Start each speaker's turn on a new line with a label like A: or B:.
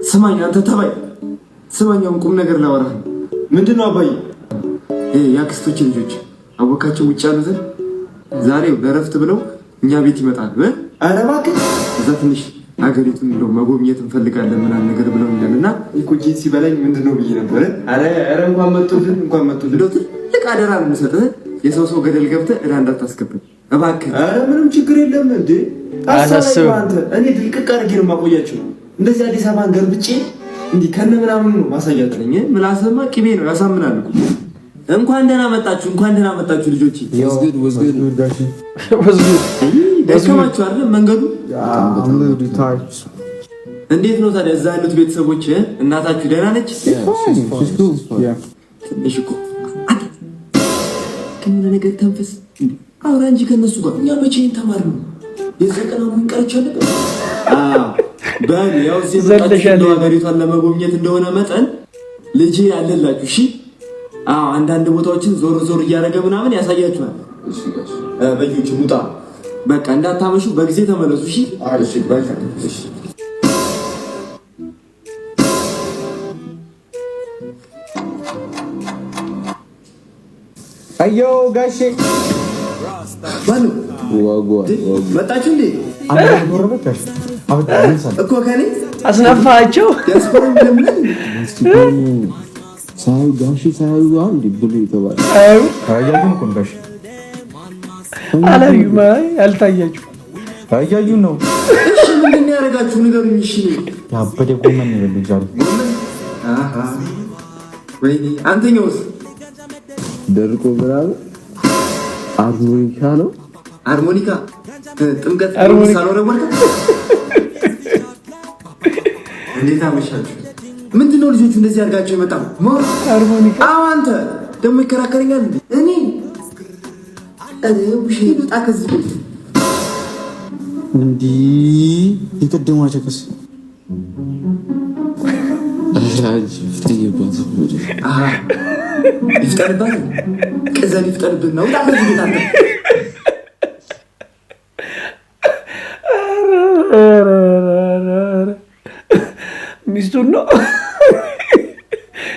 A: ስማኝ አንተ ተባይ ስማኛውን ቁም ነገር ላወራህ። ምንድነው አባዬ? የአክስቶች ልጆች አወቃቸው ውጭ ያሉትን ዛሬ ለረፍት ብለው እኛ ቤት ይመጣሉ። ኧረ እባክህ እዛ ትንሽ ሀገሪቱን እንደው መጎብኘት እንፈልጋለን ምናምን ነገር ብለው እንደና እኮ ሲበላኝ ምንድነው ብዬ ነበር። ኧረ እንኳን መጡልን እንደው ትልቅ አደራ ነው የምሰጥህ። የሰው ገደል ገብተህ እዳ እንዳታስገብር እባክህ። ኧረ ምንም ችግር የለም እንዴ አሳስብ። እኔ ድልቅቅ አድርጌ ነው የማቆያቸው። እንደዚህ አዲስ አበባን ገልብጬ እንዲህ ከነ ምናምን ነው ማሳያት ነኝ። ምላስማ ቅቤ ነው ያሳምናል እኮ። እንኳን ደህና መጣችሁ ልጆቼ። ወዝጉድ ደከማችሁ አይደል? መንገዱ እንዴት ነው ታዲያ? እዛ ያሉት ቤተሰቦች እናታችሁ ደህና ነች? ትንሽ እኮ ከምን ነገር ተንፈስ አውራ እንጂ ከነሱ ጋር እኛ መቼን ተማርነው የዘቀናው እንቀርቻለሁ። ያው እዚህ ሀገሪቷን ለመጎብኘት እንደሆነ መጠን ልጅ ያለላችሁ እሺ። አንዳንድ ቦታዎችን ዞር እያደረገ ምናምን ያሳያችኋል። በዩቲ ሙጣ በቃ እንዳታመሹ በጊዜ ተመለሱ እሺ። እሺ በቃ እሺ።
B: አዮ ጋሼ
A: ባሉ መጣችሁ እንዴ? እኮ ከኔ
C: አስነፋቸው
B: ሳዩ ጋሼ ሳዩ አንድ ብሉ ይተባል። ታያዩን እኮ ጋሼ
C: አላዩማ ያልታያችሁ
B: ታያዩ ነው።
A: እሺ ምንድን ያደርጋችሁ ንገሩኝ። እሺ
B: ያበደ ጎመን ነው ልጅአሉ።
A: ወይኔ አንተኛውስ
B: ደርቆ ብራው አርሞኒካ ነው።
A: አርሞኒካ ጥምቀት ሳሎረ ወርካ እንዴት አመሻችሁ? ምንድነው ልጆቹ እንደዚህ አድርጋቸው የመጣው?
C: አርሞኒካ
A: አንተ ደግሞ ይከራከረኛል እንዴ? እኔ ውሽ ይጣ ከዚህ
B: እንዲ ይቀደማቸው ከስ
A: ይፍጠርባት ቅዘን ይፍጠርብን ነው ታዲያ ቤት አንተ
C: ሚስቱን ነው